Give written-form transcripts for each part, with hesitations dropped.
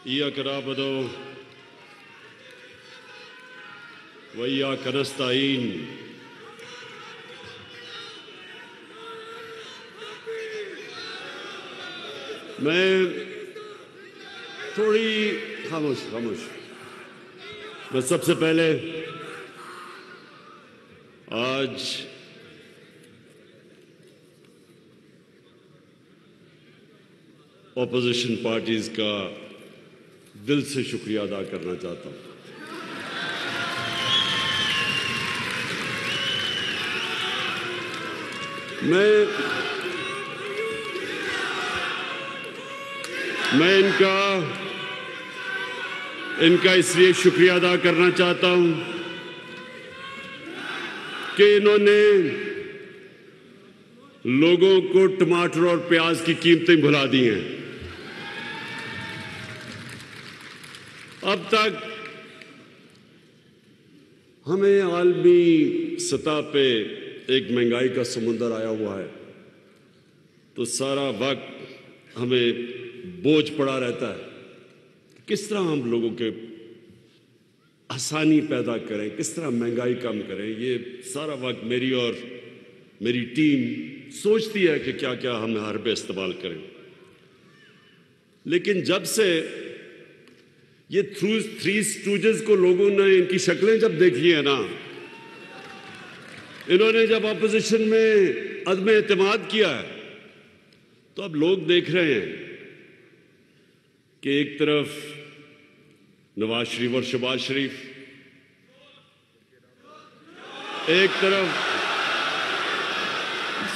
इय्याक नअबुदु व इय्याक नस्तईन। मैं थोड़ी खामोश। मैं सबसे पहले आज ऑपोजिशन पार्टीज का दिल से शुक्रिया अदा करना चाहता हूं। मैं इनका इसलिए शुक्रिया अदा करना चाहता हूं कि इन्होंने लोगों को टमाटर और प्याज की कीमतें भुला दी हैं। अब तक हमें आलमी सतह पे एक महंगाई का समुंदर आया हुआ है, तो सारा वक्त हमें बोझ पड़ा रहता है। किस तरह हम लोगों के आसानी पैदा करें, किस तरह महंगाई कम करें, ये सारा वक्त मेरी और मेरी टीम सोचती है कि क्या क्या हम हरबे इस्तेमाल करें। लेकिन जब से ये थ्री स्टूजेस को लोगों ने इनकी शक्लें जब देखी है ना, इन्होंने जब अपोजिशन में अदम एतमाद किया है, तो अब लोग देख रहे हैं कि एक तरफ नवाज शरीफ और शहबाज शरीफ, एक तरफ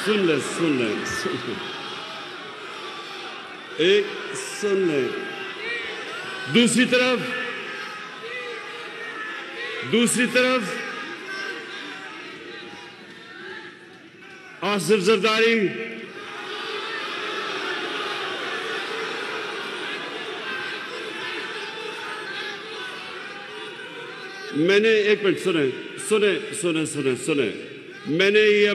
सुन ले, दूसरी तरफ आसिफ जरदारी, मैंने एक मिनट सुने। मैंने ये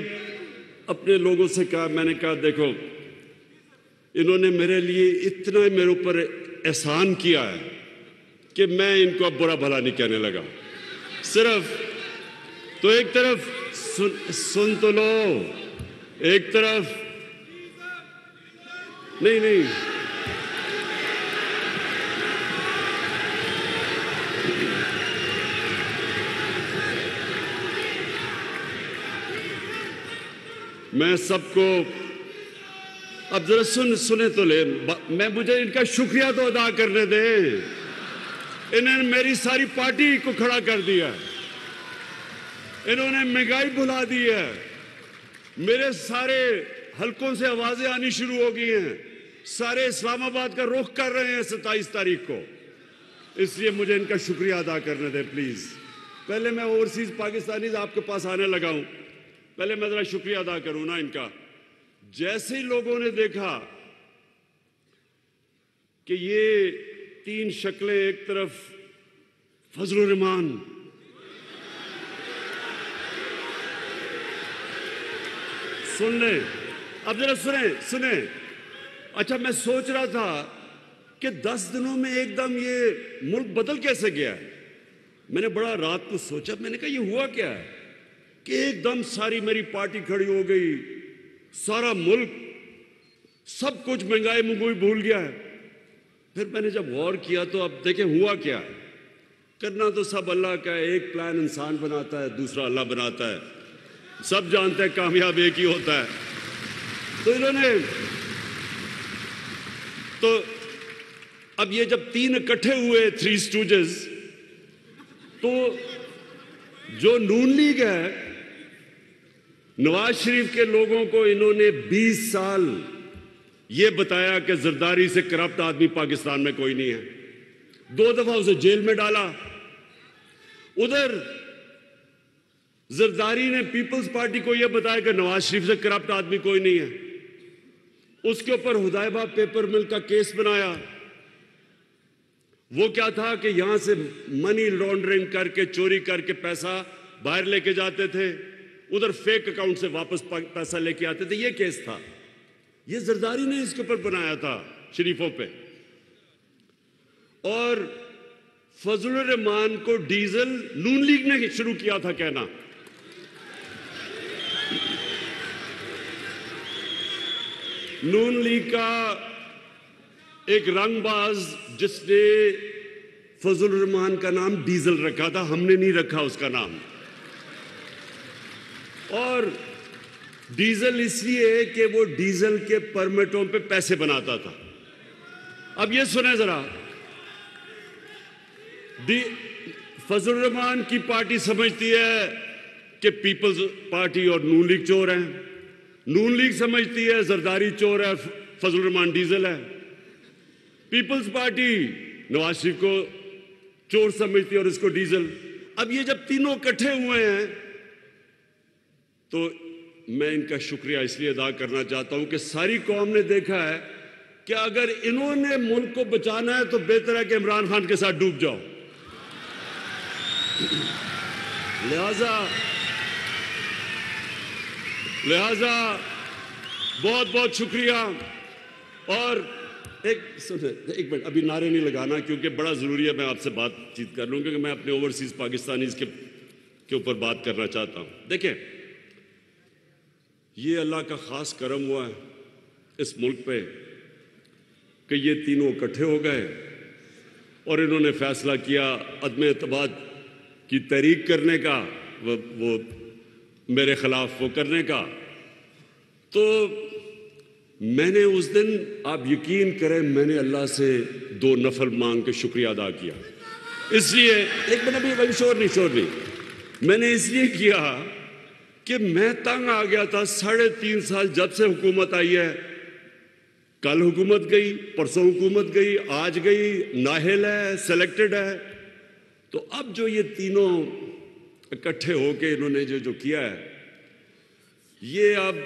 अपने लोगों से कहा, मैंने कहा देखो, इन्होंने मेरे लिए इतना मेरे ऊपर एहसान किया है कि मैं इनको अब बुरा भला नहीं कहने लगा। सिर्फ तो एक तरफ सुन तो लो, एक तरफ नहीं मैं सबको अब जरा सुने तो ले, मुझे इनका शुक्रिया तो अदा करने दे। इन्होंने मेरी सारी पार्टी को खड़ा कर दिया, इन्होंने महंगाई भुला दी है, मेरे सारे हलकों से आवाजें आनी शुरू हो गई हैं, सारे इस्लामाबाद का रुख कर रहे हैं 27 तारीख को। इसलिए मुझे इनका शुक्रिया अदा करने दे प्लीज। पहले मैं ओवरसीज पाकिस्तानीज आपके पास आने लगा हूं, पहले मैं जरा शुक्रिया अदा करूं ना इनका। जैसे ही लोगों ने देखा कि ये तीन शक्लें, एक तरफ फजलुर रहमान, सुन ले, अब जरा सुने। अच्छा, मैं सोच रहा था कि 10 दिनों में एकदम ये मुल्क बदल कैसे गया है। मैंने बड़ा रात को सोचा, मैंने कहा ये हुआ क्या है कि एकदम सारी मेरी पार्टी खड़ी हो गई, सारा मुल्क सब कुछ महंगाई भूल गया है। फिर मैंने जब गौर किया तो अब देखें हुआ क्या है। करना तो सब अल्लाह का है, एक प्लान इंसान बनाता है, दूसरा अल्लाह बनाता है, सब जानते हैं कामयाब एक ही होता है। तो इन्होंने तो अब ये जब तीन इकट्ठे हुए थ्री स्टूजेस, तो जो नून लीग है, नवाज शरीफ के लोगों को इन्होंने 20 साल ये बताया कि जरदारी से करप्ट आदमी पाकिस्तान में कोई नहीं है। 2 दफा उसे जेल में डाला। उधर जरदारी ने पीपल्स पार्टी को यह बताया कि नवाज शरीफ से करप्ट आदमी कोई नहीं है। उसके ऊपर हुदैबा पेपर मिल का केस बनाया। वो क्या था कि यहां से मनी लॉन्ड्रिंग करके, चोरी करके पैसा बाहर लेके जाते थे, उधर फेक अकाउंट से वापस पैसा लेके आते थे। ये केस था, ये जरदारी ने इसके ऊपर बनाया था शरीफों पे। और फजलुर रहमान को डीजल नून लीग ने शुरू किया था कहना। नून लीग का एक रंगबाज जिसने फजलुर रहमान का नाम डीजल रखा था, हमने नहीं रखा उसका नाम। और डीजल इसलिए कि वो डीजल के परमिटों पे पैसे बनाता था। अब ये सुने जरा, फजलुर रहमान की पार्टी समझती है कि पीपल्स पार्टी और नून लीग चोर हैं, नून लीग समझती है जरदारी चोर है, फजलुर रहमान डीजल है। पीपल्स पार्टी नवाज शरीफ को चोर समझती है और इसको डीजल। अब ये जब तीनों इकट्ठे हुए हैं तो मैं इनका शुक्रिया इसलिए अदा करना चाहता हूं कि सारी कौम ने देखा है कि अगर इन्होंने मुल्क को बचाना है तो बेहतर है कि इमरान खान के साथ डूब जाओ। लिहाजा बहुत बहुत शुक्रिया। और एक मिनट, अभी नारे नहीं लगाना क्योंकि बड़ा जरूरी है मैं आपसे बातचीत कर लूं, क्योंकि मैं अपने ओवरसीज पाकिस्तानीज के ऊपर बात करना चाहता हूं। देखिए, ये अल्लाह का खास करम हुआ है इस मुल्क पे कि ये तीनों इकट्ठे हो गए और इन्होंने फैसला किया अदम एतमाद की तहरीक करने का, वो मेरे खिलाफ वो करने का। तो मैंने उस दिन, आप यकीन करें, मैंने अल्लाह से 2 नफल मांग के शुक्रिया अदा किया। इसलिए एक मिनट, अभी शोर नहीं, मैंने इसलिए किया कि मैं तंग आ गया था। 3.5 साल जब से हुकूमत आई है, कल हुकूमत गई, परसों हुकूमत गई, आज गई, नाहिल है, सिलेक्टेड है। तो अब जो ये तीनों इकट्ठे होके इन्होंने जो किया है, ये अब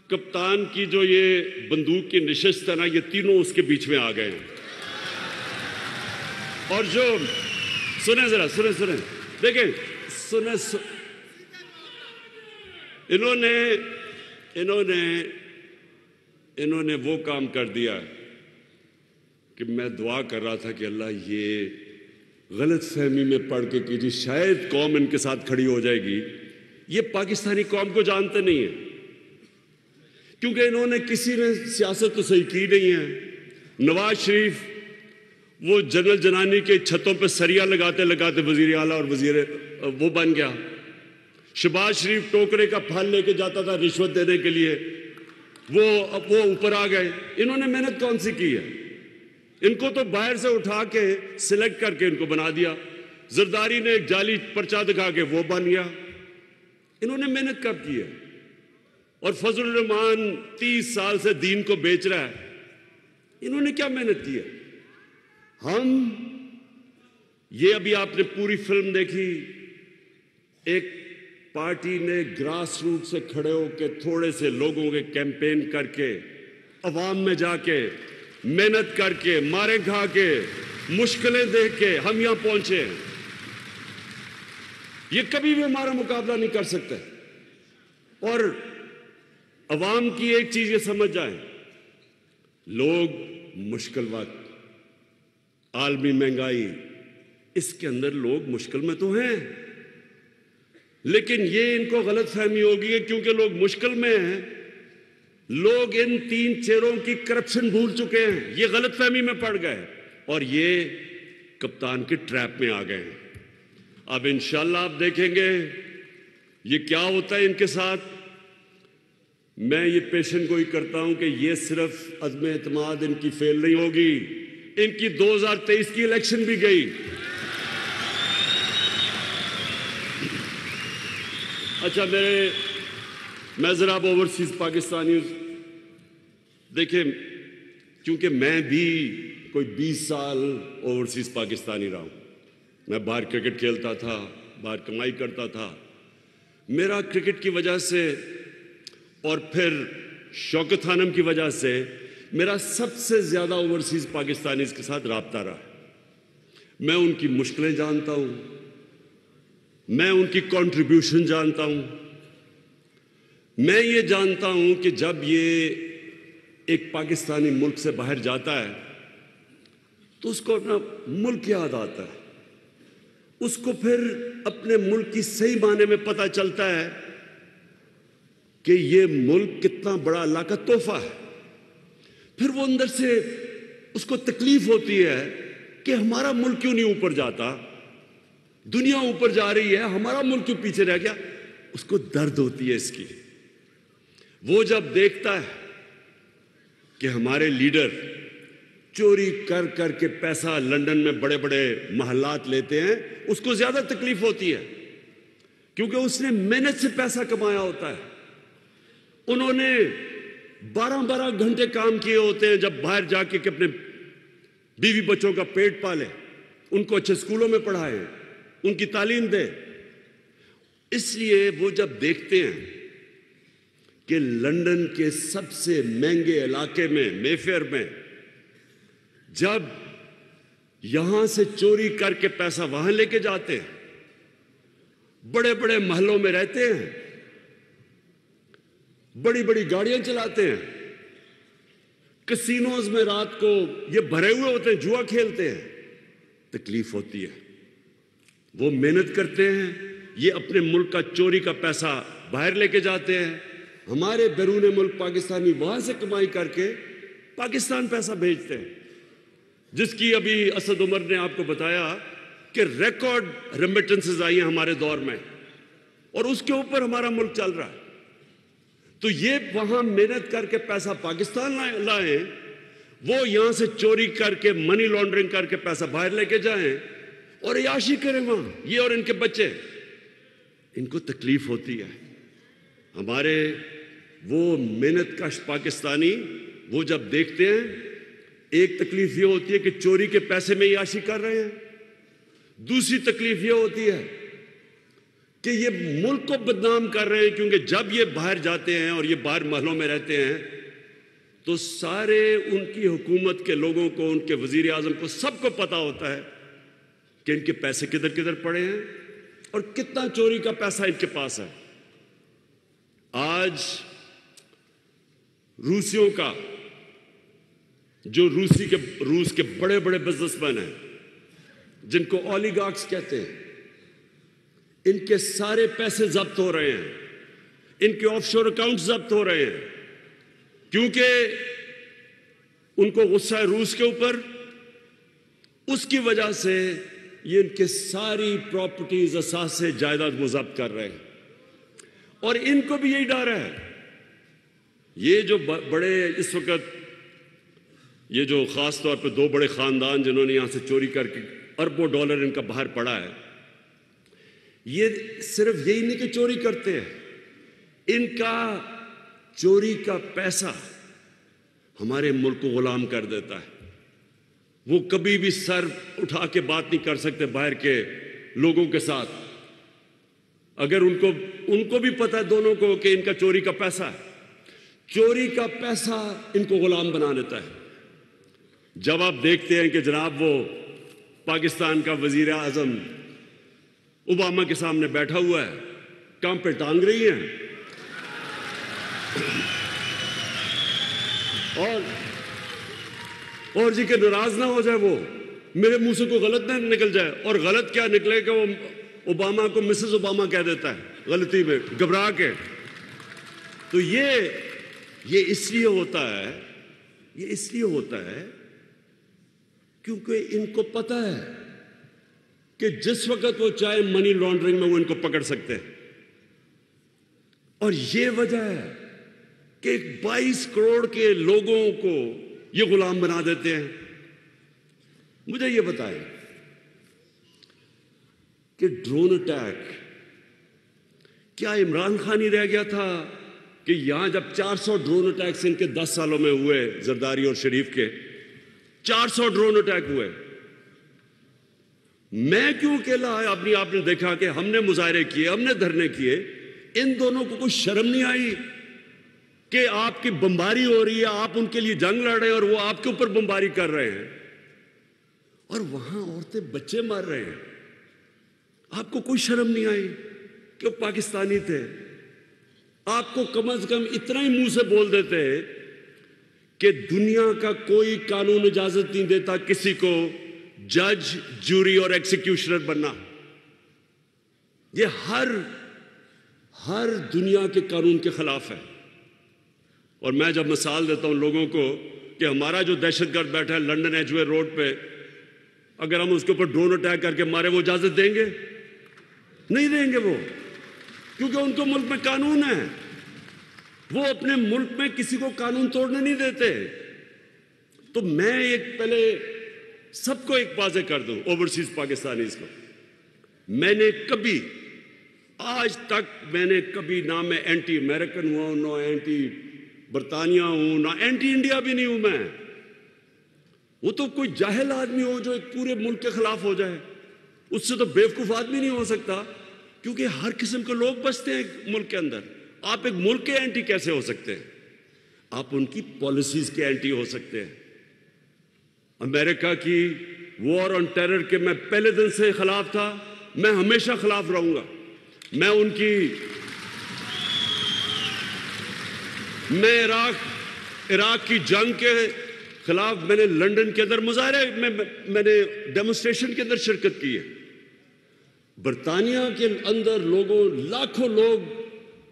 कप्तान की जो ये बंदूक की निशिस्त है ना, ये तीनों उसके बीच में आ गए हैं। और जो सुने जरा, सुने देखें, इन्होंने वो काम कर दिया कि मैं दुआ कर रहा था कि अल्लाह ये गलत फहमी में पड़ के कि जी शायद कौम इनके साथ खड़ी हो जाएगी। ये पाकिस्तानी कौम को जानते नहीं है, क्योंकि इन्होंने किसी ने सियासत तो सही की नहीं है। नवाज शरीफ वो जनरल जनानी के छतों पे सरिया लगाते लगाते वजीर आला और वजीर वो बन गया। शहबाज शरीफ टोकरे का फल लेके जाता था रिश्वत देने के लिए, वो ऊपर आ गए। इन्होंने मेहनत कौन सी की है? इनको तो बाहर से उठा के सिलेक्ट करके इनको बना दिया। जरदारी ने एक जाली पर्चा दिखा के वो बन गया। इन्होंने मेहनत कब की है? और फजलुर रहमान 30 साल से दीन को बेच रहा है, इन्होंने क्या मेहनत की है? ये अभी आपने पूरी फिल्म देखी, एक पार्टी ने ग्रास रूट से खड़े होकर थोड़े से लोगों के कैंपेन करके, अवाम में जाके मेहनत करके, मारे खा के, मुश्किलें देख के हम यहां पहुंचे हैं। ये कभी भी हमारा मुकाबला नहीं कर सकते। और अवाम की एक चीज ये समझ जाए, लोग मुश्किल वक्त, आलमी महंगाई, इसके अंदर लोग मुश्किल में तो हैं, लेकिन ये इनको गलत फहमी होगी है क्योंकि लोग मुश्किल में हैं, लोग इन 3 चेहरों की करप्शन भूल चुके हैं, ये गलत फहमी में पड़ गए और ये कप्तान के ट्रैप में आ गए हैं। अब इंशाल्लाह आप देखेंगे ये क्या होता है इनके साथ। मैं ये पेशन गोई करता हूं कि ये सिर्फ अज़्म एतमाद इनकी फेल नहीं होगी, इनकी 2023 की इलेक्शन भी गई। अच्छा, मैं जरा अब ओवरसीज पाकिस्तानी देखिए, क्योंकि मैं भी कोई 20 साल ओवरसीज पाकिस्तानी रहा हूं। मैं बाहर क्रिकेट खेलता था, बाहर कमाई करता था। मेरा क्रिकेट की वजह से और फिर शौकत खानम की वजह से मेरा सबसे ज्यादा ओवरसीज पाकिस्तानी के साथ राब्ता रहा। मैं उनकी मुश्किलें जानता हूं, मैं उनकी कंट्रीब्यूशन जानता हूं। मैं ये जानता हूं कि जब ये एक पाकिस्तानी मुल्क से बाहर जाता है तो उसको अपना मुल्क याद आता है। उसको फिर अपने मुल्क की सही माने में पता चलता है कि ये मुल्क कितना बड़ा अल्लाह का तोहफा है। फिर वो अंदर से उसको तकलीफ होती है कि हमारा मुल्क क्यों नहीं ऊपर जाता, दुनिया ऊपर जा रही है, हमारा मुल्क क्यों पीछे रह गया। उसको दर्द होती है इसकी। वो जब देखता है कि हमारे लीडर चोरी कर कर के पैसा लंदन में बड़े बड़े महलात लेते हैं, उसको ज्यादा तकलीफ होती है, क्योंकि उसने मेहनत से पैसा कमाया होता है। उन्होंने 12-12 घंटे काम किए होते हैं जब बाहर जाके कि अपने बीवी बच्चों का पेट पाले, उनको अच्छे स्कूलों में पढ़ाए, उनकी तालीम दे। इसलिए वो जब देखते हैं कि लंदन के सबसे महंगे इलाके में, मेफेयर में, जब यहां से चोरी करके पैसा वहां लेके जाते हैं, बड़े बड़े महलों में रहते हैं, बड़ी बड़ी गाड़ियां चलाते हैं, कैसीनोज में रात को ये भरे हुए होते हैं, जुआ खेलते हैं, तकलीफ होती है। वो मेहनत करते हैं, ये अपने मुल्क का चोरी का पैसा बाहर लेके जाते हैं। हमारे बैरून मुल्क पाकिस्तानी वहां से कमाई करके पाकिस्तान पैसा भेजते हैं, जिसकी अभी असद उमर ने आपको बताया कि रिकॉर्ड रेमिटेंसेस आई हैं हमारे दौर में, और उसके ऊपर हमारा मुल्क चल रहा है। तो ये वहां मेहनत करके पैसा पाकिस्तान लाए, वो यहां से चोरी करके, मनी लॉन्ड्रिंग करके पैसा बाहर लेके जाएं और याशी करें वहां, ये और इनके बच्चे। इनको तकलीफ होती है। हमारे वो मेहनत कश पाकिस्तानी वो जब देखते हैं, एक तकलीफ ये होती है कि चोरी के पैसे में याशी कर रहे हैं, दूसरी तकलीफ ये होती है कि ये मुल्क को बदनाम कर रहे हैं, क्योंकि जब ये बाहर जाते हैं और ये बाहर महलों में रहते हैं तो सारे उनकी हुकूमत के लोगों को, उनके वजीर आजम को, सबको पता होता है कि इनके पैसे किधर किधर पड़े हैं और कितना चोरी का पैसा इनके पास है। आज रूसियों का, जो रूस के बड़े बड़े बिजनेसमैन हैं, जिनको ओलिगार्क्स कहते हैं, इनके सारे पैसे जब्त हो रहे हैं, इनके ऑफशोर अकाउंट्स जब्त हो रहे हैं, क्योंकि उनको गुस्सा है रूस के ऊपर। उसकी वजह से ये इनके सारी प्रॉपर्टीज, असासे, जायदाद वो जब्त कर रहे हैं, और इनको भी यही डर है। ये जो बड़े इस वक्त, ये जो खास तौर पे 2 बड़े खानदान जिन्होंने यहां से चोरी करके अरबों डॉलर इनका बाहर पड़ा है, ये सिर्फ यही नहीं कि चोरी करते हैं, इनका चोरी का पैसा हमारे मुल्क को गुलाम कर देता है। वो कभी भी सर उठा के बात नहीं कर सकते बाहर के लोगों के साथ। अगर उनको भी पता है दोनों को कि इनका चोरी का पैसा है, चोरी का पैसा इनको गुलाम बना देता है। जब आप देखते हैं कि जनाब वो पाकिस्तान का वजीर आजम ओबामा के सामने बैठा हुआ है, काम पे टांग रही हैं, और जी के नाराज ना हो जाए, वो मेरे मुंह से कोई गलत ना निकल जाए, और गलत क्या निकले कि वो ओबामा को मिसेस ओबामा कह देता है गलती में, घबरा के। तो ये इसलिए होता है, ये इसलिए होता है क्योंकि इनको पता है कि जिस वक्त वो चाहे मनी लॉन्ड्रिंग में वो इनको पकड़ सकते हैं। और ये वजह है कि 22 करोड़ के लोगों को ये गुलाम बना देते हैं। मुझे ये बताएं कि ड्रोन अटैक, क्या इमरान खान ही रह गया था कि यहां जब 400 ड्रोन अटैक्स इनके 10 सालों में हुए, जरदारी और शरीफ के 400 ड्रोन अटैक हुए, मैं क्यों अकेला? आपने देखा कि हमने मुजाहरे किए, हमने धरने किए, इन दोनों को कोई शर्म नहीं आई कि आपकी बमबारी हो रही है, आप उनके लिए जंग लड़ रहे हैं और वो आपके ऊपर बमबारी कर रहे हैं, और वहां औरतें बच्चे मार रहे हैं। आपको कोई शर्म नहीं आई कि वो पाकिस्तानी थे? आपको कम से कम इतना ही मुंह से बोल देते कि दुनिया का कोई कानून इजाजत नहीं देता किसी को जज, जूरी और एग्जीक्यूशनर बनना। ये हर दुनिया के कानून के खिलाफ है। और मैं जब मिसाल देता हूं लोगों को कि हमारा जो दहशतगर्द बैठा है लंदन एजवे रोड पे, अगर हम उसके ऊपर ड्रोन अटैक करके मारे, वो इजाजत देंगे? नहीं देंगे वो, क्योंकि उनको मुल्क में कानून है। वो अपने मुल्क में किसी को कानून तोड़ने नहीं देते। तो मैं पहले सबको एक वाज़ेह कर दूं, ओवरसीज पाकिस्तानीज को, मैंने कभी आज तक ना मैं एंटी अमेरिकन हुआ, ना एंटी बरतानिया हूं, ना एंटी इंडिया भी नहीं हूं मैं। वो तो कोई जाहिल आदमी हो जो एक पूरे मुल्क के खिलाफ हो जाए, उससे तो बेवकूफ आदमी नहीं हो सकता, क्योंकि हर किस्म के लोग बसते हैं एक मुल्क के अंदर। आप एक मुल्क के एंटी कैसे हो सकते हैं? आप उनकी पॉलिसीज के एंटी हो सकते हैं। अमेरिका की वॉर ऑन टेरर के मैं पहले दिन से खिलाफ था, मैं हमेशा खिलाफ रहूंगा। मैं इराक की जंग के खिलाफ मैंने लंदन के अंदर मुजाहरे में, मैंने डेमोन्स्ट्रेशन के अंदर शिरकत की है। बरतानिया के अंदर लाखों लोग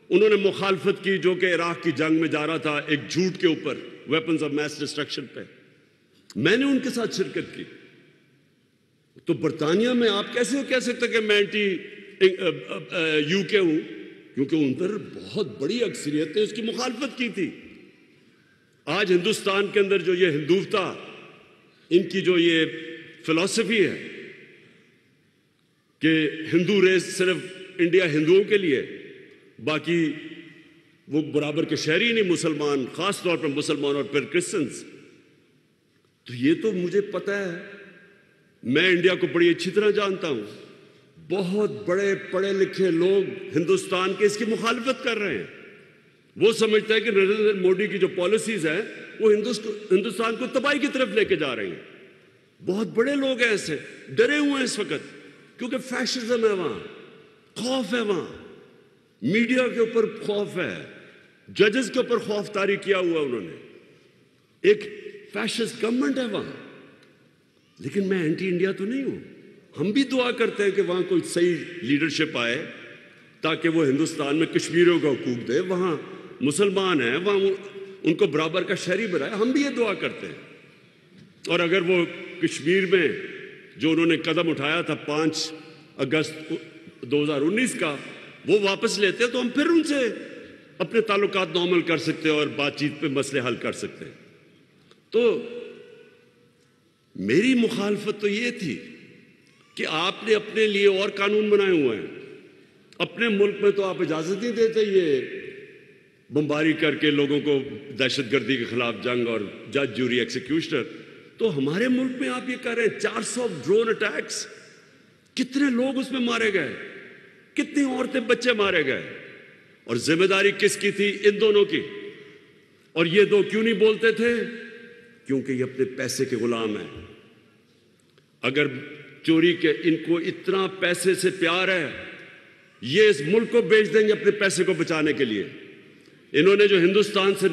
उन्होंने मुखालफत की, जो कि इराक की जंग में जा रहा था एक झूठ के ऊपर, वेपन्स ऑफ मैस डिस्ट्रक्शन पे। मैंने उनके साथ शिरकत की। तो बरतानिया में आप कैसे कह सकते कि मैं एंटी यूके हूं, क्योंकि उन पर बहुत बड़ी अक्सरियत ने उसकी मुखालफत की थी। आज हिंदुस्तान के अंदर जो ये हिंदुत्वता, इनकी जो ये फिलॉसफी है कि हिंदू रेस सिर्फ इंडिया हिंदुओं के लिए, बाकी वो बराबर के शहरी नहीं, मुसलमान, खास तौर पर मुसलमान और फिर क्रिश्चियंस। तो ये तो मुझे पता है, मैं इंडिया को बड़ी अच्छी तरह जानता हूं। बहुत बड़े पढ़े लिखे लोग हिंदुस्तान के इसकी मुखालफत कर रहे हैं। वो समझते हैं कि नरेंद्र मोदी की जो पॉलिसीज हैं वो हिंदुस्तान को तबाही की तरफ लेके जा रही हैं। बहुत बड़े लोग हैं ऐसे, डरे हुए हैं इस वक्त, क्योंकि फैशिज्म है वहां, खौफ है वहां, मीडिया के ऊपर खौफ है, जजेस के ऊपर खौफ तारी किया हुआ उन्होंने, एक फैशिस्ट गवर्नमेंट है वहां। लेकिन मैं एंटी इंडिया तो नहीं हूं। हम भी दुआ करते हैं कि वहां कोई सही लीडरशिप आए ताकि वो हिंदुस्तान में कश्मीरियों का हुकूक दे, वहां मुसलमान हैं, वहां उनको बराबर का शहरी बनाए। हम भी ये दुआ करते हैं। और अगर वो कश्मीर में जो उन्होंने कदम उठाया था 5 अगस्त 2019 का, वो वापस लेते हैं तो हम फिर उनसे अपने ताल्लुकात नॉर्मल कर सकते हैं और बातचीत पे मसले हल कर सकते हैं। तो मेरी मुखालफत तो ये थी कि आपने अपने लिए और कानून बनाए हुए हैं। अपने मुल्क में तो आप इजाजत नहीं देते ये बमबारी करके लोगों को दहशतगर्दी के खिलाफ जंग और जज, जूरी, एग्जीक्यूशनर। तो हमारे मुल्क में आप ये कर रहे हैं 400 ड्रोन अटैक्स, कितने लोग उसमें मारे गए, कितनी औरतें बच्चे मारे गए, और जिम्मेदारी किसकी थी? इन दोनों की। और ये दो क्यों नहीं बोलते थे? क्योंकि ये अपने पैसे के गुलाम हैं। अगर चोरी के इनको इतना पैसे से प्यार है, ये इस मुल्क को बेच देंगे अपने पैसे को बचाने के लिए। इन्होंने जो हिंदुस्तान से,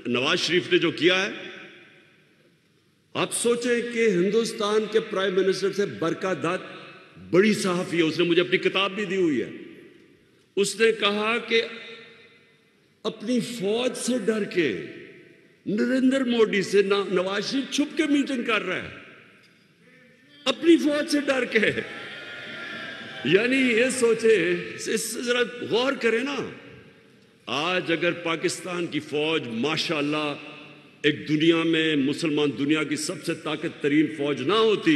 नवाज शरीफ ने जो किया है, आप सोचें कि हिंदुस्तान के प्राइम मिनिस्टर से बरका दत्त, बड़ी सहाफी है, उसने मुझे अपनी किताब भी दी हुई है। उसने कहा कि अपनी फौज से डर के नरेंद्र मोदी से नवाज शरीफ छुप के मीटिंग कर रहा है, अपनी फौज से डर के। यानी ये सोचे, इससे जरा गौर करें ना। आज अगर पाकिस्तान की फौज माशाअल्लाह एक दुनिया में, मुसलमान दुनिया की सबसे ताकत तरीन फौज ना होती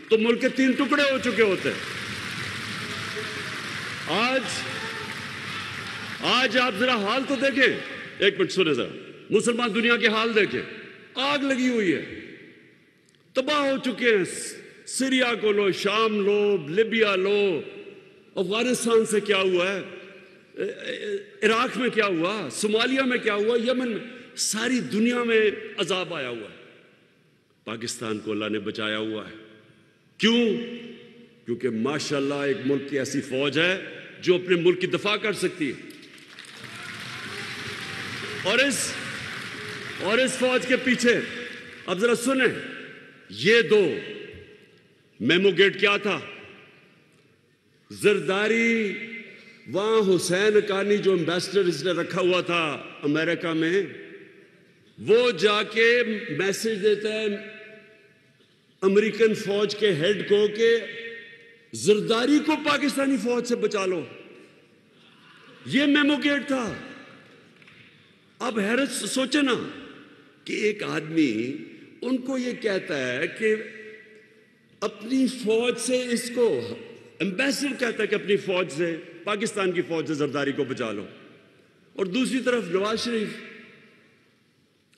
तो मुल्क के 3 टुकड़े हो चुके होते। आज आप जरा हाल तो देखें, एक मिनट सुने जरा, मुसलमान दुनिया के हाल देखें। आग लगी हुई है, तबाह हो चुके हैं। सीरिया को लो, शाम लो, लिबिया लो, अफगानिस्तान से क्या हुआ है, इराक में क्या हुआ, सोमालिया में क्या हुआ, यमन में, सारी दुनिया में अजाब आया हुआ है। पाकिस्तान को अल्लाह ने बचाया हुआ है। क्यों? क्योंकि माशाअल्लाह एक मुल्क की ऐसी फौज है जो अपने मुल्क की दफा कर सकती है। और इस फौज के पीछे, अब जरा सुने, ये दो मेमो गेट क्या था? जरदारी वहां हुसैन हक्कानी जो एम्बेसडर इसने रखा हुआ था अमेरिका में, वो जाके मैसेज देता है अमेरिकन फौज के हेड को कि जरदारी को पाकिस्तानी फौज से बचा लो। ये मेमो गेट था। अब हैरत सोचे ना कि एक आदमी उनको ये कहता है कि अपनी फौज से, इसको एम्बेसडर कहता है कि अपनी फौज से, पाकिस्तान की फौज से जरदारी को बचा लो, और दूसरी तरफ नवाज शरीफ,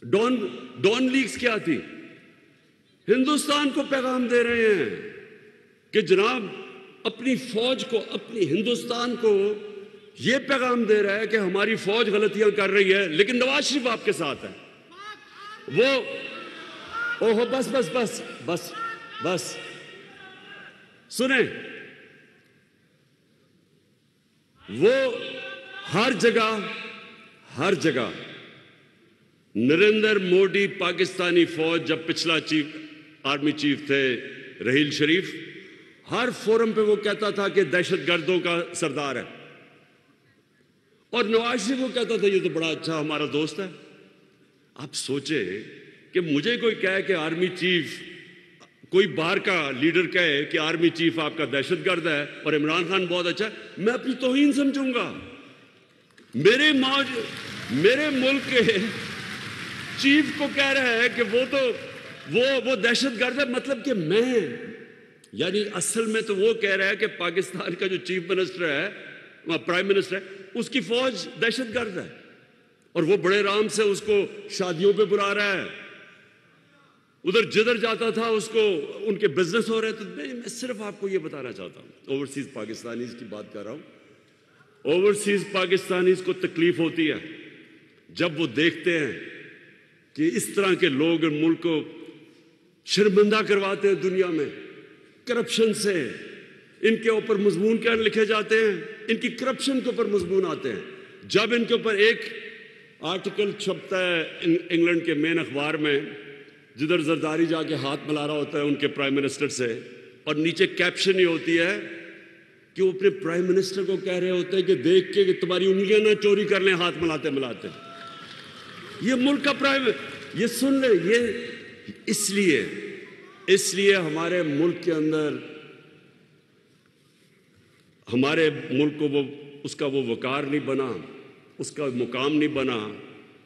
डॉन लीग्स क्या थी? हिंदुस्तान को पैगाम दे रहे हैं कि जनाब अपनी फौज को, अपनी हिंदुस्तान को यह पैगाम दे रहा है कि हमारी फौज गलतियां कर रही है लेकिन नवाज शरीफ आपके साथ है। वो ओहो बस बस बस बस बस सुने, वो हर जगह नरेंद्र मोदी, पाकिस्तानी फौज, जब पिछला आर्मी चीफ थे रहील शरीफ, हर फोरम पे वो कहता था कि दहशतगर्दों का सरदार है, और नवाज शरीफ को कहता था ये तो बड़ा अच्छा हमारा दोस्त है। आप सोचे कि मुझे कोई कहे कि आर्मी चीफ, कोई बाहर का लीडर कहे कि आर्मी चीफ आपका दहशतगर्द है और इमरान खान बहुत अच्छा है, मैं अपनी तौहीन समझूंगा। मेरे मुल्क के चीफ को कह रहा है कि वो दहशतगर्द है, मतलब कि मैं, यानी असल में तो वो कह रहा है कि पाकिस्तान का जो चीफ मिनिस्टर है, प्राइम मिनिस्टर है, उसकी फौज दहशतगर्द है, और वो बड़े आराम से उसको शादियों पे बुला रहा है, उधर जिधर जाता था उसको उनके बिजनेस हो रहे थे। मैं सिर्फ आपको ये बताना चाहता हूं, ओवरसीज पाकिस्तानीज की बात कर रहा हूं। ओवरसीज पाकिस्तानीज को तकलीफ होती है जब वो देखते हैं कि इस तरह के लोग मुल्क को शर्मिंदा करवाते हैं दुनिया में करप्शन से। इनके ऊपर मजमून क्या लिखे जाते हैं, इनकी करप्शन के ऊपर मजमून आते हैं। जब इनके ऊपर एक आर्टिकल छपता है इंग्लैंड के मेन अखबार में, जिधर जरदारी जाके हाथ मिला रहा होता है उनके प्राइम मिनिस्टर से, और नीचे कैप्शन ही होती है कि वो अपने प्राइम मिनिस्टर को कह रहे होते हैं कि देख के कि तुम्हारी उंगलियां ना चोरी कर लें हाथ मिलाते मिलाते। ये मुल्क का प्राइम, ये सुन ले, ये इसलिए हमारे मुल्क के अंदर, हमारे मुल्क को उसका वो वकार नहीं बना, उसका मुकाम नहीं बना,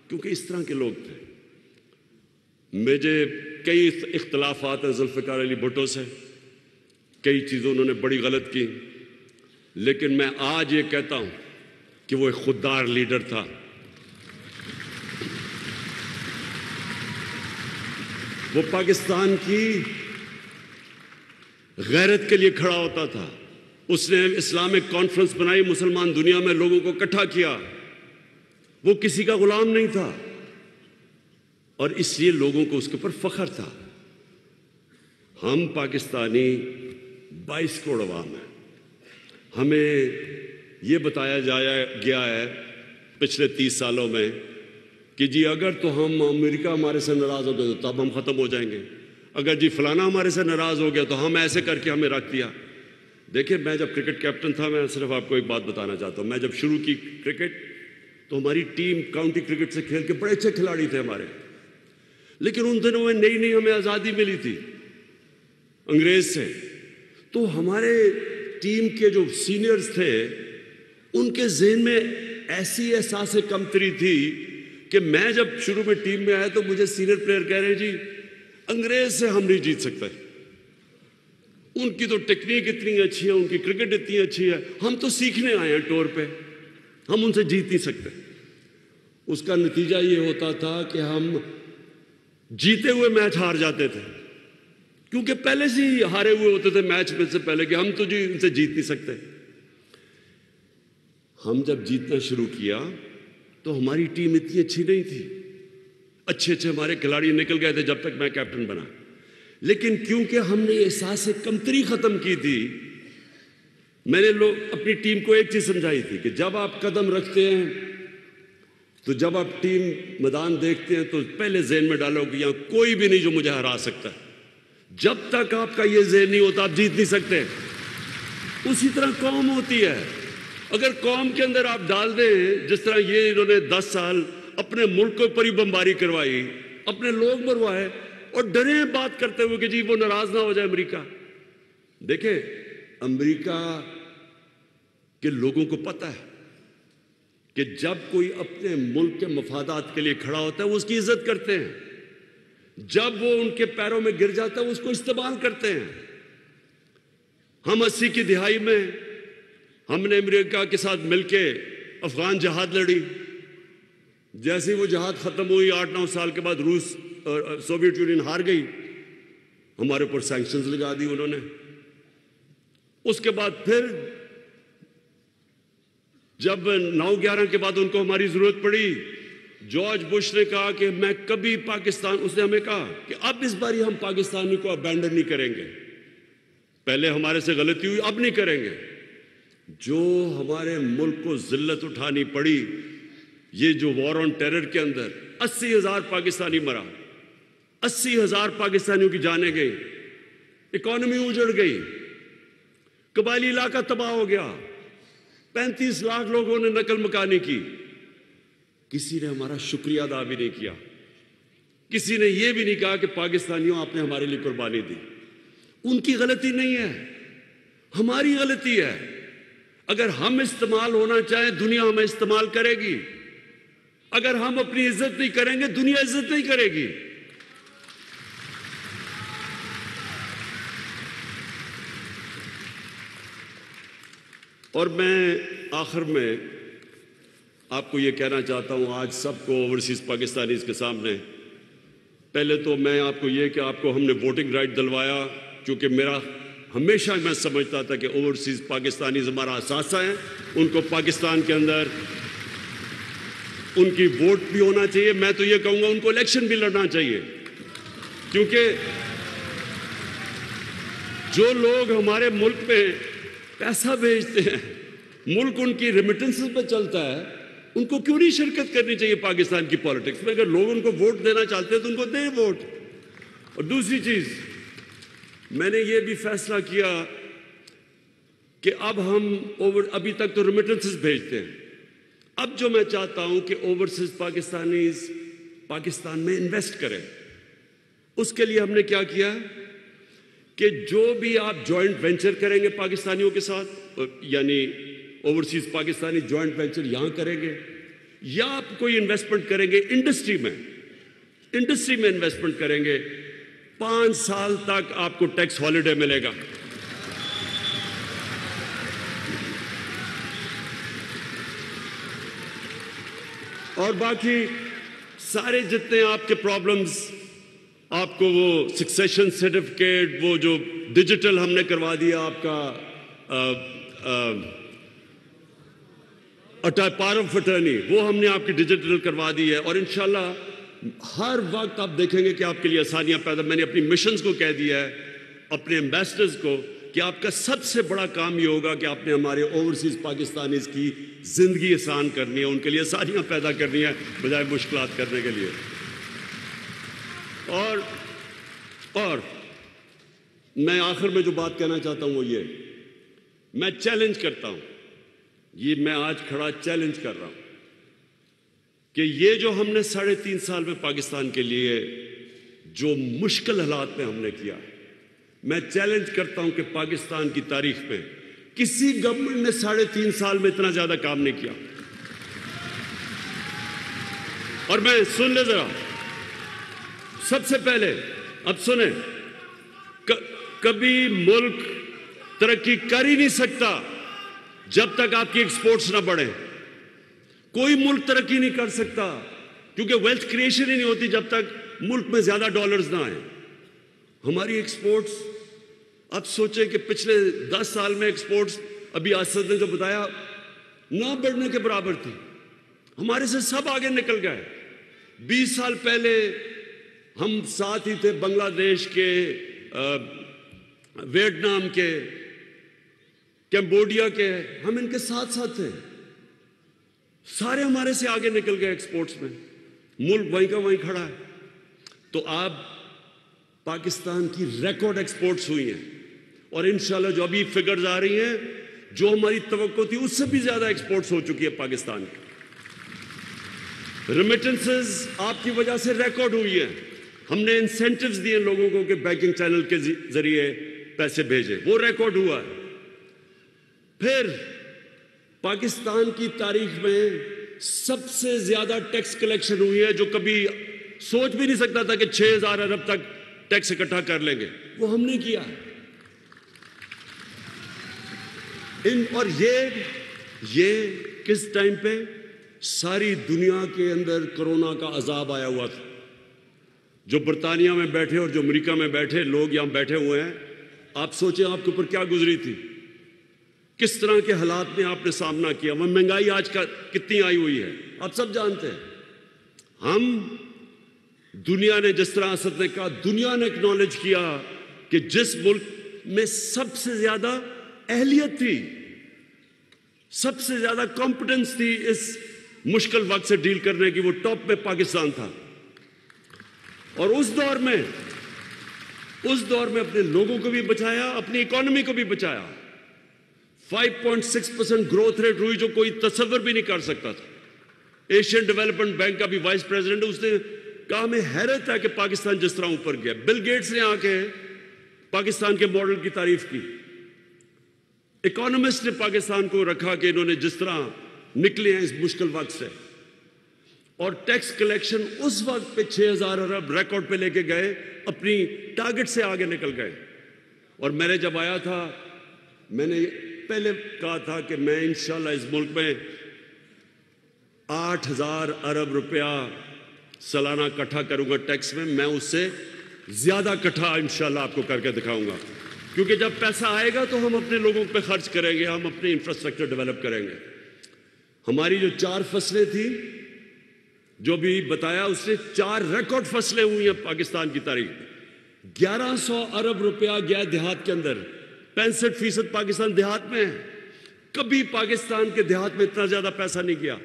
क्योंकि इस तरह के लोग थे। मुझे कई इख्तलाफात हैं जुल्फ़िकार अली भुट्टो से, कई चीज़ों उन्होंने बड़ी गलत की, लेकिन मैं आज ये कहता हूं कि वो एक खुददार लीडर था। वो पाकिस्तान की गैरत के लिए खड़ा होता था। उसने इस्लामिक कॉन्फ्रेंस बनाई, मुसलमान दुनिया में लोगों को इकट्ठा किया। वो किसी का गुलाम नहीं था, और इसलिए लोगों को उसके ऊपर फख्र था। हम पाकिस्तानी 22 करोड़ अवाम हैं। हमें ये बताया गया है पिछले 30 सालों में कि जी अगर तो हम अमेरिका हमारे से नाराज़ हो गए तो तब हम ख़त्म हो जाएंगे, अगर जी फलाना हमारे से नाराज़ हो गया तो हम ऐसे करके हमें रख दिया। देखिए, मैं जब क्रिकेट कैप्टन था, मैं सिर्फ आपको एक बात बताना चाहता हूँ। मैं जब शुरू की क्रिकेट तो हमारी टीम काउंटी क्रिकेट से खेल के बड़े अच्छे खिलाड़ी थे हमारे, लेकिन उन दिनों में नई हमें आज़ादी मिली थी अंग्रेज से। तो हमारे टीम के जो सीनियर्स थे उनके जहन में ऐसी एहसास कमतरी थी कि मैं जब शुरू में टीम में आया तो मुझे सीनियर प्लेयर कह रहे, जी अंग्रेज से हम नहीं जीत सकते, उनकी तो टेक्निक इतनी अच्छी है, उनकी क्रिकेट इतनी अच्छी है, हम तो सीखने आए हैं टूर पे, हम उनसे जीत नहीं सकते। उसका नतीजा ये होता था कि हम जीते हुए मैच हार जाते थे, क्योंकि पहले से ही हारे हुए होते थे मैच में से पहले कि हम तो जी इनसे जीत नहीं सकते। हम जब जीतना शुरू किया तो हमारी टीम इतनी अच्छी नहीं थी, अच्छे हमारे खिलाड़ी निकल गए थे जब तक मैं कैप्टन बना, लेकिन क्योंकि हमने एहसास कमतरी खत्म की थी, मैंने अपनी टीम को एक चीज समझाई थी कि जब आप कदम रखते हैं तो जब आप टीम मैदान देखते हैं तो पहले ज़हन में डालो कि यहाँ कोई भी नहीं जो मुझे हरा सकता है। जब तक आपका ये ज़हन नहीं होता आप जीत नहीं सकते। उसी तरह कौम होती है। अगर कौम के अंदर आप डाल दें, जिस तरह ये इन्होंने 10 साल अपने मुल्क के ऊपर ही बमबारी करवाई, अपने लोग मरवाए और डरे बात करते हुए कि जी वो नाराज ना हो जाए अमेरिका। देखें, अमेरिका के लोगों को पता है कि जब कोई अपने मुल्क के मफादात के लिए खड़ा होता है वो उसकी इज्जत करते हैं, जब वो उनके पैरों में गिर जाता है वो उसको इस्तेमाल करते हैं। हम 80 की दिहाई में हमने अमेरिका के साथ मिलके अफगान जहाद लड़ी। जैसे ही वो जहाद खत्म हुई 8-9 साल के बाद रूस और सोवियत यूनियन हार गई, हमारे ऊपर सैंक्शंस लगा दी उन्होंने। उसके बाद फिर जब 9/11 के बाद उनको हमारी जरूरत पड़ी, जॉर्ज बुश ने कहा कि मैं कभी पाकिस्तान, उसने हमें कहा कि अब इस बार हम पाकिस्तानी को अबैंडन नहीं करेंगे, पहले हमारे से गलती हुई अब नहीं करेंगे। जो हमारे मुल्क को जिल्लत उठानी पड़ी, ये जो वॉर ऑन टेरर के अंदर 80,000 पाकिस्तानी मरा, 80,000 पाकिस्तानियों की जानें गई, इकॉनमी उजड़ गई, कबायली इलाका तबाह हो गया, 35 लाख लोगों ने नकल मकानी की। किसी ने हमारा शुक्रिया अदा भी नहीं किया, किसी ने यह भी नहीं कहा कि पाकिस्तानियों आपने हमारे लिए कुर्बानी दी। उनकी गलती नहीं है, हमारी गलती है। अगर हम इस्तेमाल होना चाहें दुनिया हमें इस्तेमाल करेगी, अगर हम अपनी इज्जत नहीं करेंगे दुनिया इज्जत नहीं करेगी। और मैं आखिर में आपको ये कहना चाहता हूँ आज सबको ओवरसीज़ पाकिस्तानीज़ के सामने, पहले तो मैं आपको ये कि आपको हमने वोटिंग राइट दिलवाया, क्योंकि मेरा हमेशा मैं समझता था कि ओवरसीज़ पाकिस्तानीज़ हमारा असासा है, उनको पाकिस्तान के अंदर उनकी वोट भी होना चाहिए। मैं तो ये कहूँगा उनको इलेक्शन भी लड़ना चाहिए, क्योंकि जो लोग हमारे मुल्क में पैसा भेजते हैं, मुल्क उनकी रेमिटेंसेस पे चलता है, उनको क्यों नहीं शिरकत करनी चाहिए पाकिस्तान की पॉलिटिक्स में? अगर लोग उनको वोट देना चाहते हैं तो उनको दें वोट। और दूसरी चीज़, मैंने ये भी फैसला किया कि अब हम अभी तक तो रेमिटेंसेस भेजते हैं, अब जो मैं चाहता हूं कि ओवरसीज पाकिस्तानीज पाकिस्तान में इन्वेस्ट करें। उसके लिए हमने क्या किया कि जो भी आप जॉइंट वेंचर करेंगे पाकिस्तानियों के साथ, यानी ओवरसीज पाकिस्तानी जॉइंट वेंचर यहां करेंगे, या आप कोई इन्वेस्टमेंट करेंगे इंडस्ट्री में इन्वेस्टमेंट करेंगे, 5 साल तक आपको टैक्स हॉलिडे मिलेगा। और बाकी सारे जितने आपके प्रॉब्लम्स, आपको वो सक्सेशन सर्टिफिकेट, वो जो डिजिटल हमने करवा दिया आपका पावर ऑफ अटर्नी, वो हमने आपकी डिजिटल करवा दी है। और इंशाल्लाह हर वक्त आप देखेंगे कि आपके लिए आसानियां पैदा। मैंने अपनी मिशंस को कह दिया है, अपने एम्बेसडर्स को, कि आपका सबसे बड़ा काम ये होगा कि आपने हमारे ओवरसीज पाकिस्तानीज की जिंदगी आसान करनी है, उनके लिए आसानियां पैदा करनी है बजाय मुश्किलात करने के लिए। और मैं आखिर में जो बात कहना चाहता हूं वो ये, मैं चैलेंज करता हूं, ये मैं आज खड़ा चैलेंज कर रहा हूं कि ये जो हमने 3.5 साल में पाकिस्तान के लिए जो मुश्किल हालात में हमने किया, मैं चैलेंज करता हूं कि पाकिस्तान की तारीख में किसी गवर्नमेंट ने 3.5 साल में इतना ज्यादा काम नहीं किया। और मैं सुन ले जरा, सबसे पहले अब सुने, कभी मुल्क तरक्की कर ही नहीं सकता जब तक आपकी एक्सपोर्ट्स ना बढ़े। कोई मुल्क तरक्की नहीं कर सकता, क्योंकि वेल्थ क्रिएशन ही नहीं होती जब तक मुल्क में ज्यादा डॉलर्स ना आए। हमारी एक्सपोर्ट्स, अब सोचें कि पिछले 10 साल में एक्सपोर्ट्स, अभी आसद ने जो बताया, ना बढ़ने के बराबर थी। हमारे से सब आगे निकल गए। 20 साल पहले हम साथ ही थे बांग्लादेश के, वियतनाम के, कैम्बोडिया के, हम इनके साथ साथ थे। सारे हमारे से आगे निकल गए एक्सपोर्ट्स में, मुल्क वहीं का वहीं खड़ा है। तो अब पाकिस्तान की रिकॉर्ड एक्सपोर्ट्स हुई हैं और इंशाल्लाह जो अभी फिगर्स आ रही हैं, जो हमारी तवक्को थी उससे भी ज्यादा एक्सपोर्ट्स हो चुकी है पाकिस्तान की। रेमिटेंसेस आपकी वजह से रिकॉर्ड हुई है। हमने इंसेंटिव्स दिए लोगों को कि बैंकिंग चैनल के जरिए पैसे भेजे, वो रिकॉर्ड हुआ है। फिर पाकिस्तान की तारीख में सबसे ज्यादा टैक्स कलेक्शन हुई है, जो कभी सोच भी नहीं सकता था कि 6000 अरब तक टैक्स इकट्ठा कर लेंगे, वो हमने किया। और ये किस टाइम पे? सारी दुनिया के अंदर कोरोना का अजाब आया हुआ था। जो बर्तानिया में बैठे और जो अमेरिका में बैठे लोग यहां बैठे हुए हैं, आप सोचें आपके ऊपर क्या गुजरी थी, किस तरह के हालात में आपने सामना किया। वह महंगाई आज का कितनी आई हुई है आप सब जानते हैं। हम दुनिया ने, जिस तरह असद ने कहा, दुनिया ने एक्नॉलेज किया कि जिस मुल्क में सबसे ज्यादा अहलियत थी, सबसे ज्यादा कॉम्पिटेंस थी इस मुश्किल वक्त से डील करने की, वो टॉप में पाकिस्तान था। और उस दौर में अपने लोगों को भी बचाया, अपनी इकोनॉमी को भी बचाया। 5.6% ग्रोथ रेट हुई, जो कोई तसव्वुर भी नहीं कर सकता था। एशियन डेवलपमेंट बैंक का भी वाइस प्रेसिडेंट, उसने कहा हमें हैरत है कि पाकिस्तान जिस तरह ऊपर गया। बिल गेट्स ने आके पाकिस्तान के मॉडल की तारीफ की। इकोनॉमिस्ट ने पाकिस्तान को रखा कि इन्होंने जिस तरह निकले हैं इस मुश्किल वक्त से। और टैक्स कलेक्शन उस वक्त पे 6000 अरब रिकॉर्ड पे लेके गए, अपनी टारगेट से आगे निकल गए। और मैंने जब आया था, मैंने पहले कहा था कि मैं इंशाल्लाह इस मुल्क में 8000 अरब रुपया सालाना इकट्ठा करूंगा टैक्स में। मैं उससे ज्यादा इकट्ठा इंशाल्लाह आपको करके दिखाऊंगा, क्योंकि जब पैसा आएगा तो हम अपने लोगों पे खर्च करेंगे, हम अपने इंफ्रास्ट्रक्चर डेवलप करेंगे। हमारी जो 4 फसलें थी, जो भी बताया, उससे 4 रिकॉर्ड फसलें हुई हैं पाकिस्तान की तारीख में। 1100 अरब रुपया गया देहात के अंदर। 65% पाकिस्तान देहात में है। कभी पाकिस्तान के देहात में इतना ज्यादा पैसा नहीं गया।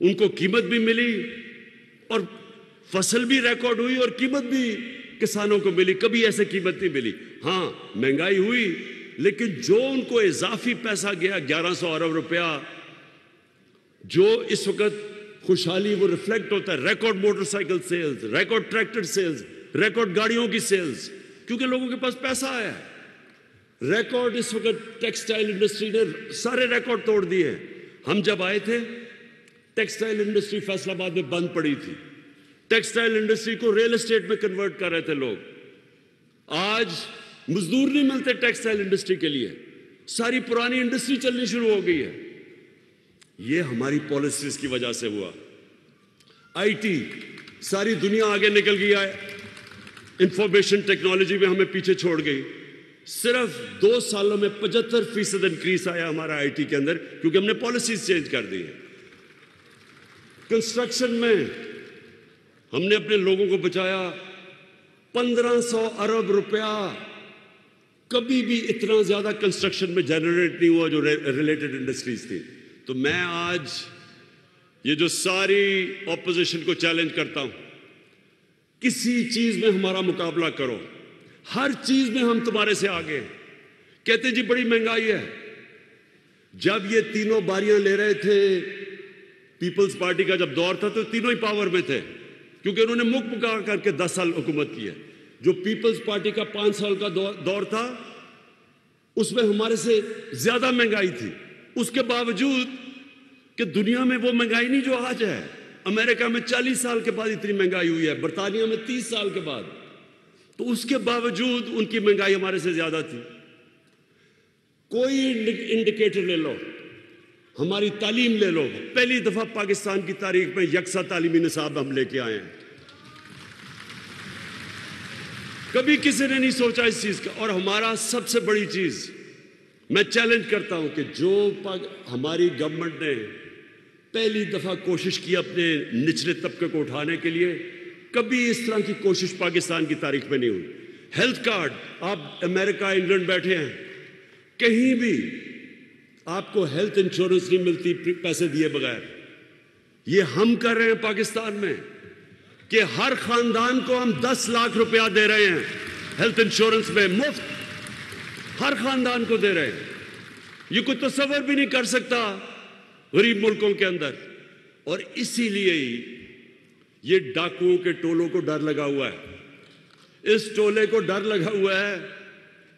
उनको कीमत भी मिली और फसल भी रिकॉर्ड हुई और कीमत भी किसानों को मिली। कभी ऐसे कीमत नहीं मिली। हाँ, महंगाई हुई, लेकिन जो उनको इजाफी पैसा गया 1100 अरब रुपया, जो इस वक्त खुशहाली वो रिफ्लेक्ट होता है। Record motorcycle sales, record tractor sales, record गाड़ियों की सेल्स, क्योंकि लोगों के पास पैसा आया है। रिकॉर्ड इस वक्त टेक्सटाइल इंडस्ट्री ने सारे रिकॉर्ड तोड़ दिए हैं। हम जब आए थे, टेक्सटाइल इंडस्ट्री फैसलाबाद में बंद पड़ी थी। टेक्सटाइल इंडस्ट्री को रियल एस्टेट में कन्वर्ट कर रहे थे लोग। आज मजदूर नहीं मिलते टेक्सटाइल इंडस्ट्री के लिए। सारी पुरानी इंडस्ट्री चलनी शुरू हो गई है। ये हमारी पॉलिसीज की वजह से हुआ। आईटी, सारी दुनिया आगे निकल गई है, इंफॉर्मेशन टेक्नोलॉजी में हमें पीछे छोड़ गई। सिर्फ 2 सालों में 75% इंक्रीज आया हमारा आईटी के अंदर, क्योंकि हमने पॉलिसीज चेंज कर दी है। कंस्ट्रक्शन में हमने अपने लोगों को बचाया। 1500 अरब रुपया कभी भी इतना ज्यादा कंस्ट्रक्शन में जनरेट नहीं हुआ जो रिलेटेड इंडस्ट्रीज थी। तो मैं आज ये जो सारी ऑपोजिशन को चैलेंज करता हूं, किसी चीज में हमारा मुकाबला करो, हर चीज में हम तुम्हारे से आगे हैं। कहते जी बड़ी महंगाई है। जब ये तीनों बारियां ले रहे थे, पीपल्स पार्टी का जब दौर था, तो तीनों ही पावर में थे, क्योंकि उन्होंने मुख मुका करके 10 साल हुकूमत की है। जो पीपल्स पार्टी का 5 साल का दौर था, उसमें हमारे से ज्यादा महंगाई थी। उसके बावजूद कि दुनिया में वो महंगाई नहीं जो आज है। अमेरिका में 40 साल के बाद इतनी महंगाई हुई है, बर्तानिया में 30 साल के बाद, तो उसके बावजूद उनकी महंगाई हमारे से ज्यादा थी। कोई इंडिकेटर ले लो, हमारी तालीम ले लो, पहली दफा पाकिस्तान की तारीख में यकसा तालीमी निसाब हम लेके आए हैं। कभी किसी ने नहीं सोचा इस चीज का। और हमारा सबसे बड़ी चीज, मैं चैलेंज करता हूं कि जो हमारी गवर्नमेंट ने पहली दफा कोशिश की अपने निचले तबके को उठाने के लिए, कभी इस तरह की कोशिश पाकिस्तान की तारीख में नहीं हुई। हेल्थ कार्ड, आप अमेरिका इंग्लैंड बैठे हैं, कहीं भी आपको हेल्थ इंश्योरेंस नहीं मिलती पैसे दिए बगैर। ये हम कर रहे हैं पाकिस्तान में कि हर खानदान को हम 10 लाख रुपया दे रहे हैं हेल्थ इंश्योरेंस में, मुफ्त हर खानदान को दे रहे हैं। ये कोई तसव्वुर भी नहीं कर सकता गरीब मुल्कों के अंदर। और इसीलिए ही ये डाकुओं के टोलों को डर लगा हुआ है। इस टोले को डर लगा हुआ है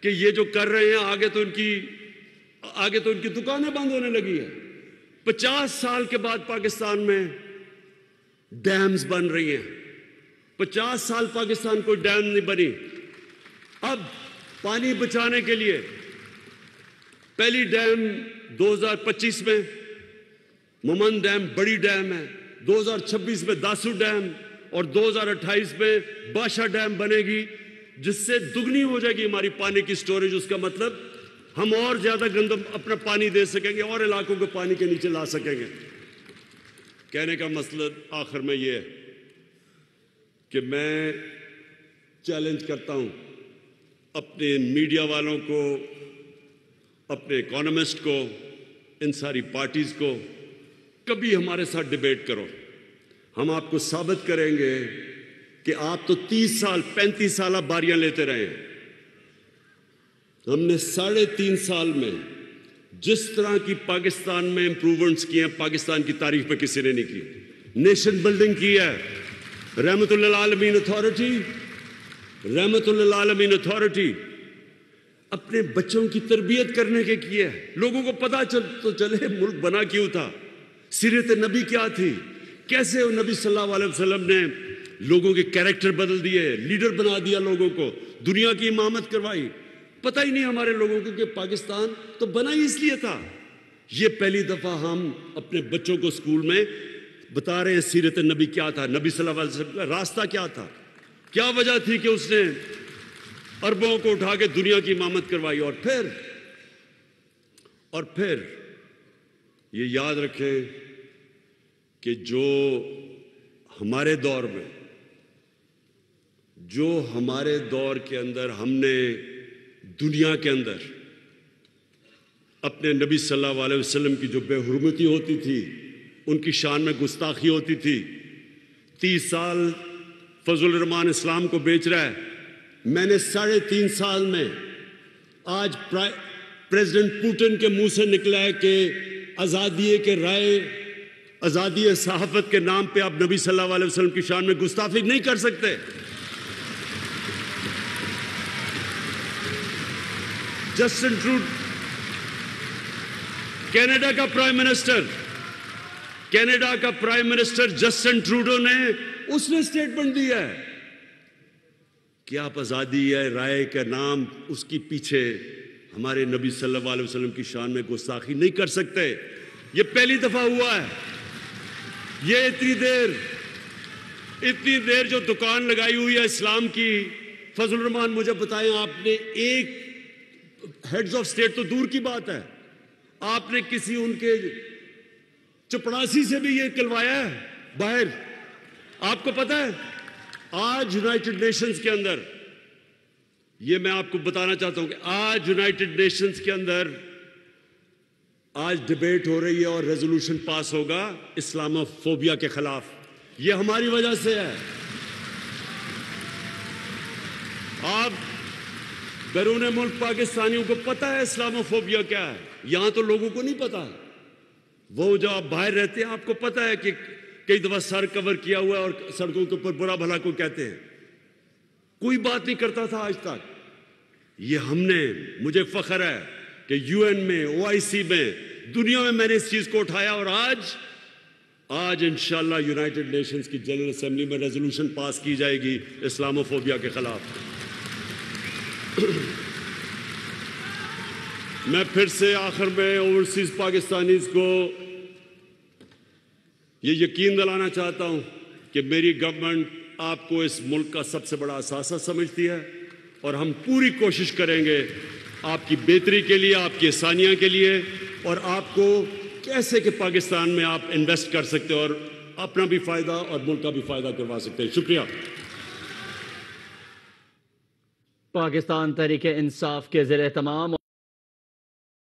कि ये जो कर रहे हैं आगे तो इनकी दुकानें बंद होने लगी है। 50 साल के बाद पाकिस्तान में डैम्स बन रही हैं। 50 साल पाकिस्तान कोई डैम नहीं बनी। अब पानी बचाने के लिए पहली डैम 2025 में मोमन डैम बड़ी डैम है, 2026 में दासू डैम और 2028 में बादशाह डैम बनेगी, जिससे दुगनी हो जाएगी हमारी पानी की स्टोरेज। उसका मतलब हम और ज्यादा गंदम अपना पानी दे सकेंगे और इलाकों को पानी के नीचे ला सकेंगे। कहने का मतलब आखिर में यह है कि मैं चैलेंज करता हूं अपने मीडिया वालों को, अपने इकोनॉमिस्ट को, इन सारी पार्टीज को, कभी हमारे साथ डिबेट करो। हम आपको साबित करेंगे कि आप तो 30 साल 35 साल बारियां लेते रहे हैं। हमने 3.5 साल में जिस तरह की पाकिस्तान में इंप्रूवमेंट्स किए हैं, पाकिस्तान की तारीख में किसी ने नहीं की। नेशन बिल्डिंग की है, रहमतुल्लिल आलमीन अथॉरिटी अपने बच्चों की तरबियत करने के किए है। लोगों को पता चले मुल्क बना क्यों था, सीरत नबी क्या थी, कैसे नबी सल्लल्लाहु अलैहि वसल्लम ने लोगों के कैरेक्टर बदल दिए, लीडर बना दिया, लोगों को दुनिया की इमामत करवाई। पता ही नहीं हमारे लोगों को कि पाकिस्तान तो बना ही इसलिए था। ये पहली दफा हम अपने बच्चों को स्कूल में बता रहे हैं सीरत नबी क्या था, नबी सल्लल्लाहु अलैहि वसल्लम का रास्ता क्या था, क्या वजह थी कि उसने अरबों को उठा के दुनिया की इमामत करवाई। और फिर ये याद रखें कि जो हमारे दौर के अंदर हमने दुनिया के अंदर अपने नबी सल्लल्लाहु अलैहि वसल्लम की जो बेहुरमती होती थी, उनकी शान में गुस्ताखी होती थी। 30 साल फजल रहमान इस्लाम को बेच रहा है। मैंने 3.5 साल में आज प्रेसिडेंट पुतिन के मुंह से निकला है कि आज़ादी सहाफत के नाम पे आप नबी सल्लल्लाहु अलैहि वसल्लम की शान में गुस्ताखी नहीं कर सकते। जस्टिन ट्रूडो, कनाडा का प्राइम मिनिस्टर जस्टिन ट्रूडो ने उसने स्टेटमेंट दिया है कि आप आज़ादी है राय का नाम उसकी पीछे हमारे नबी सल्लल्लाहु अलैहि वसल्लम की शान में गुस्ताखी नहीं कर सकते। ये पहली दफा हुआ है। ये इतनी देर जो दुकान लगाई हुई है इस्लाम की, फजल रहमान मुझे बताएं, आपने एक हेड्स ऑफ स्टेट तो दूर की बात है, आपने किसी उनके चपड़ासी से भी ये कहलवाया है बाहर? आपको पता है आज यूनाइटेड नेशंस के अंदर, ये मैं आपको बताना चाहता हूं कि आज यूनाइटेड नेशंस के अंदर आज डिबेट हो रही है और रेजोल्यूशन पास होगा इस्लामोफोबिया के खिलाफ। ये हमारी वजह से है। आप बैरून मुल्क पाकिस्तानियों को पता है इस्लामोफोबिया क्या है, यहां तो लोगों को नहीं पता। वो जो आप बाहर रहते हैं आपको पता है कि कई दफा सर कवर किया हुआ है और सड़कों के ऊपर बुरा भला को कहते हैं। कोई बात नहीं करता था आज तक। ये मुझे फख्र है कि यूएन में, ओआईसी में, दुनिया में मैंने इस चीज को उठाया और आज इंशाल्लाह यूनाइटेड नेशंस की जनरल असेंबली में रेजोल्यूशन पास की जाएगी इस्लामोफोबिया के खिलाफ। मैं फिर से आखिर में ओवरसीज पाकिस्तानीज को ये यकीन दिलाना चाहता हूं कि मेरी गवर्नमेंट आपको इस मुल्क का सबसे बड़ा असासा समझती है और हम पूरी कोशिश करेंगे आपकी बेहतरी के लिए, आपकी आसानियां के लिए, और आपको कैसे कि पाकिस्तान में आप इन्वेस्ट कर सकते हो और अपना भी फायदा और मुल्क का भी फायदा करवा सकते हैं। शुक्रिया। पाकिस्तान तहरीक इंसाफ के ज़ेर-ए-तमाम